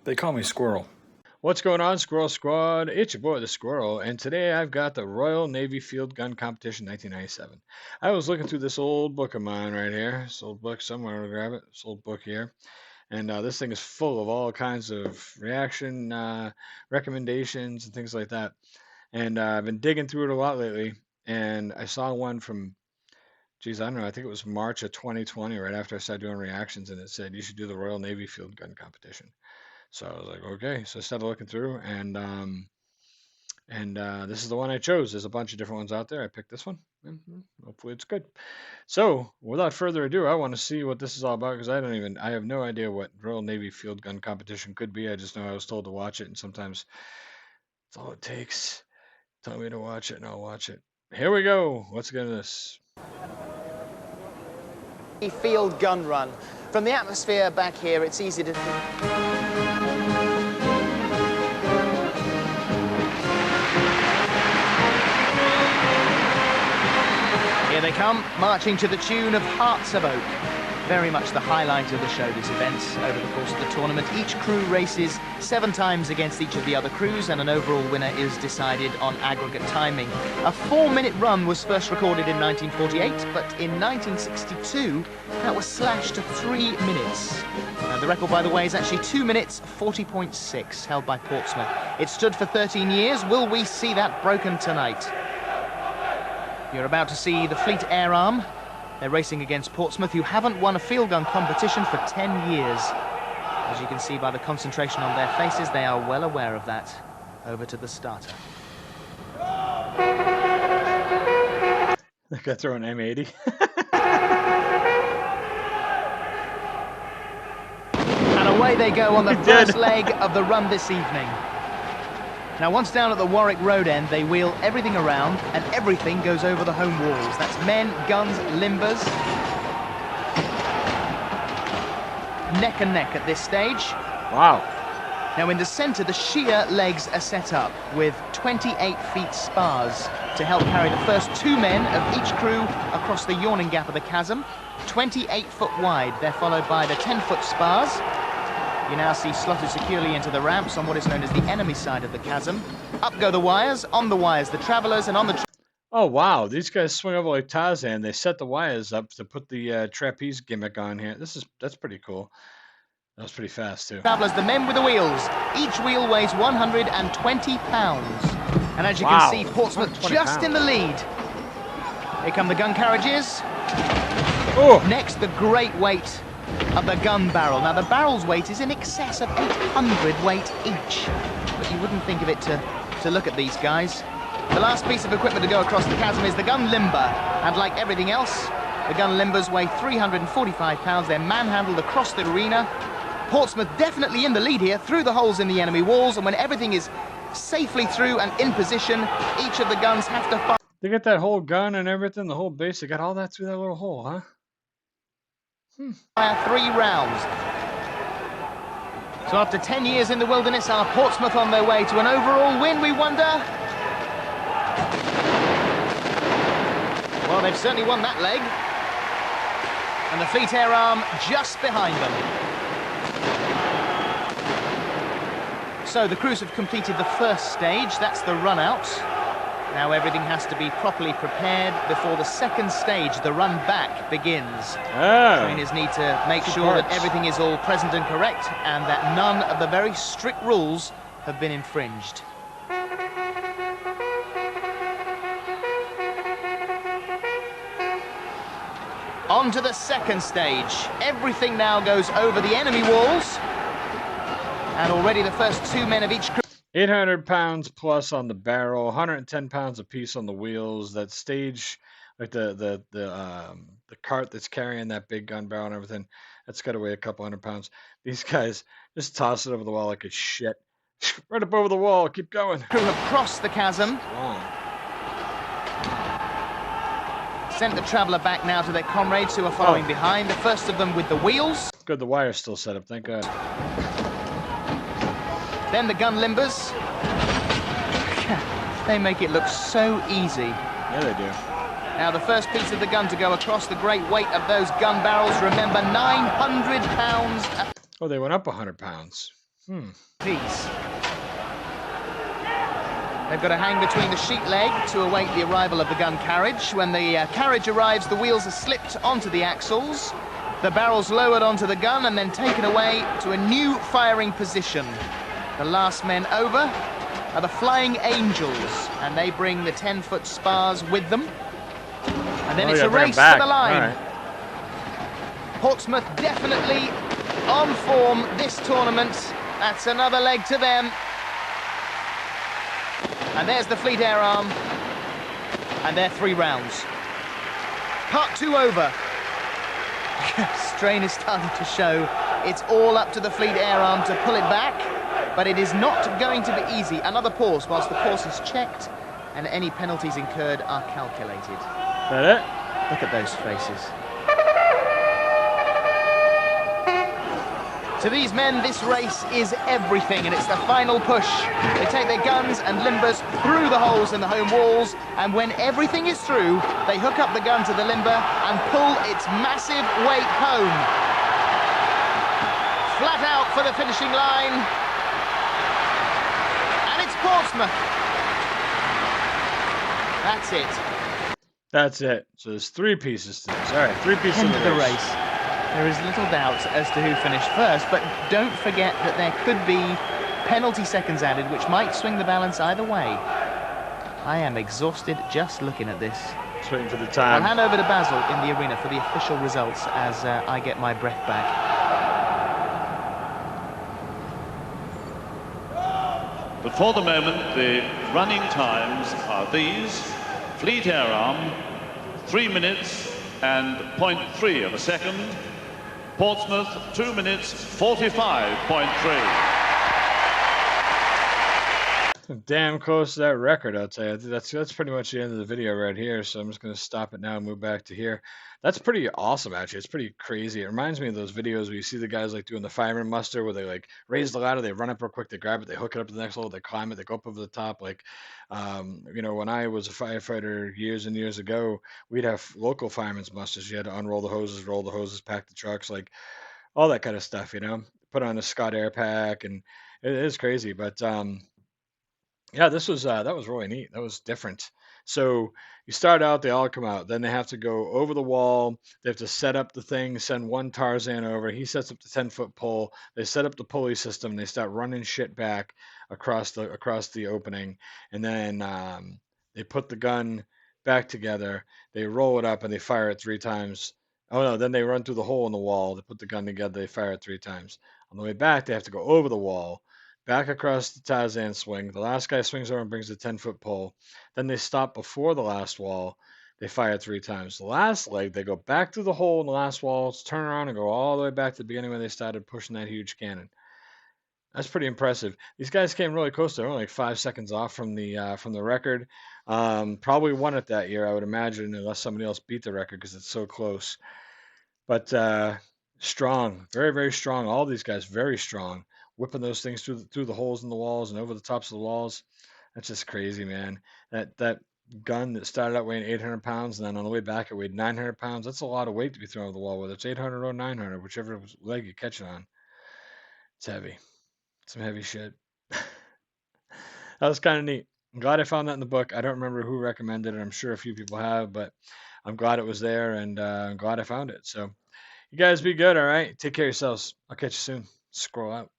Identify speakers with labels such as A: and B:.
A: They call me Squirrel.
B: What's going on, Squirrel Squad? It's your boy, the Squirrel, and today I've got the Royal Navy Field Gun Competition 1997. I was looking through this old book of mine right here. This old book, somewhere to grab it. This old book here. And this thing is full of all kinds of reaction recommendations and things like that. And I've been digging through it a lot lately, and I saw one from, geez, I don't know, I think it was March of 2020, right after I started doing reactions, and it said you should do the Royal Navy Field Gun Competition. So I was like, okay. So I started looking through, and this is the one I chose. There's a bunch of different ones out there. I picked this one. Hopefully it's good. So without further ado, I want to see what this is all about because I have no idea what Royal Navy Field Gun Competition could be. I just know I was told to watch it, and sometimes that's all it takes. Tell me to watch it, and I'll watch it. Here we go. Let's get into this.
C: Field gun run. From the atmosphere back here, it's easy to Here they come, marching to the tune of Hearts of Oak. Very much the highlight of the show, this event. Over the course of the tournament, each crew races 7 times against each of the other crews, and an overall winner is decided on aggregate timing. A 4-minute run was first recorded in 1948, but in 1962, that was slashed to 3 minutes. The record, by the way, is actually 2 minutes 40.6, held by Portsmouth. It stood for 13 years. Will we see that broken tonight? You're about to see the Fleet Air Arm. They're racing against Portsmouth, who haven't won a field gun competition for 10 years. As you can see by the concentration on their faces, they are well aware of that. Over to the starter.
B: I got throw an M80.
C: And away they go on the first leg of the run this evening. Now, once down at the Warwick Road end, they wheel everything around, and everything goes over the home walls. That's men, guns, limbers. Neck and neck at this stage.
B: Wow.
C: Now, in the centre, the sheer legs are set up with 28 feet spars to help carry the first 2 men of each crew across the yawning gap of the chasm. 28 foot wide. They're followed by the 10-foot spars. You now see slotted securely into the ramps on what is known as the enemy side of the chasm. Up go the wires, on the wires the travellers, and on the...
B: Oh, wow. These guys swing over like Tarzan. They set the wires up to put the trapeze gimmick on here. That's pretty cool. That was pretty fast, too.
C: Travellers, the men with the wheels. Each wheel weighs 120 pounds. And as you can see, Portsmouth just in the lead. Here come the gun carriages.
B: Oh.
C: Next, the great weight of the gun barrel. Now, the barrel's weight is in excess of 800 weight each. But you wouldn't think of it to look at these guys. The last piece of equipment to go across the chasm is the gun limber. And like everything else, the gun limbers weigh 345 pounds. They're manhandled across the arena. Portsmouth definitely in the lead here, through the holes in the enemy walls. And when everything is safely through and in position, each of the guns have to fire.
B: They got that whole gun and everything, the whole base. They got all that through that little hole, huh?
C: Fire 3 rounds. So after 10 years in the wilderness, are Portsmouth on their way to an overall win, we wonder? Well, they've certainly won that leg. And the Fleet Air Arm just behind them. So the crews have completed the first stage, that's the run out. Now everything has to be properly prepared before the second stage, the run back, begins. Trainers need to make sure that everything is all present and correct and that none of the very strict rules have been infringed. On to the second stage. Everything now goes over the enemy walls. And already the first 2 men of each crew...
B: 800 pounds plus on the barrel, 110 pounds a piece on the wheels. That stage, like the cart that's carrying that big gun barrel and everything, that's got to weigh a couple 100 pounds. These guys just toss it over the wall like it's shit. Right up over the wall. Keep going.
C: Crew have crossed the chasm.
B: Wow.
C: Sent the traveller back now to their comrades who are following behind. The first of them with the wheels.
B: Good, the wire's still set up. Thank God.
C: Then the gun limbers. They make it look so easy.
B: Yeah, they do.
C: Now the first piece of the gun to go across, the great weight of those gun barrels. Remember, 900 pounds.
B: Oh, they went up 100 pounds.
C: piece. They've got to hang between the sheet leg to await the arrival of the gun carriage. When the carriage arrives, the wheels are slipped onto the axles, the barrel's lowered onto the gun and then taken away to a new firing position. The last men over are the Flying Angels, and they bring the 10-foot spars with them. And then it's a race to the line. Right. Portsmouth definitely on form this tournament. That's another leg to them. And there's the Fleet Air Arm. And they're 3 rounds. Part 2 over. Strain is starting to show. It's all up to the Fleet Air Arm to pull it back. But it is not going to be easy. Another pause whilst the course is checked and any penalties incurred are calculated.
B: That it?
C: Look at those faces. To these men, this race is everything, and it's the final push. They take their guns and limbers through the holes in the home walls, and when everything is through, they hook up the gun to the limber and pull its massive weight home. Flat out for the finishing line. And it's Portsmouth. That's it.
B: That's it. So there's 3 pieces to this. All right, 3 pieces
C: End
B: of the
C: race. There is little doubt as to who finished first, but don't forget that there could be penalty seconds added, which might swing the balance either way. I am exhausted just looking at this.
B: Just waiting for the time.
C: I'll hand over to Basil in the arena for the official results as I get my breath back.
A: But for the moment, the running times are these. Fleet Air Arm, 3 minutes and 0.3 of a second. Portsmouth, 2 minutes, 45.3.
B: Damn close to that record, I'll tell you. That's pretty much the end of the video right here, so I'm just going to stop it now and move back to here. That's pretty awesome, actually. It's pretty crazy. It reminds me of those videos where you see the guys like doing the fireman muster, where they like raise the ladder, they run up real quick, they grab it, they hook it up to the next level, they climb it, they go up over the top. Like, you know, when I was a firefighter years and years ago, we'd have local fireman's musters. You had to unroll the hoses, roll the hoses, pack the trucks, like all that kind of stuff, you know. Put on a Scott Air Pack, and it is crazy. But yeah, this was that was really neat. That was different. So you start out, they all come out. Then they have to go over the wall. They have to set up the thing, send one Tarzan over. He sets up the 10-foot pole. They set up the pulley system. And they start running shit back across the opening, and then they put the gun back together. They roll it up and they fire it 3 times. Oh no, then they run through the hole in the wall. They put the gun together. They fire it 3 times. On the way back, they have to go over the wall, back across the Tarzan swing. The last guy swings over and brings the 10-foot pole. Then they stop before the last wall. They fire 3 times. The last leg, they go back through the hole in the last wall, turn around and go all the way back to the beginning when they started pushing that huge cannon. That's pretty impressive. These guys came really close. They were only like 5 seconds off from the record. Probably won it that year, I would imagine, unless somebody else beat the record because it's so close. But strong, very, very strong. All these guys, very strong, whipping those things through the holes in the walls and over the tops of the walls. That's just crazy, man. That gun that started out weighing 800 pounds and then on the way back it weighed 900 pounds. That's a lot of weight to be thrown over the wall, whether it's 800 or 900, whichever leg you catch it on. It's heavy. Some heavy shit. That was kind of neat. I'm glad I found that in the book. I don't remember who recommended it. I'm sure a few people have, but I'm glad it was there, and I'm glad I found it. So you guys be good, all right? Take care of yourselves. I'll catch you soon. Squirrel out.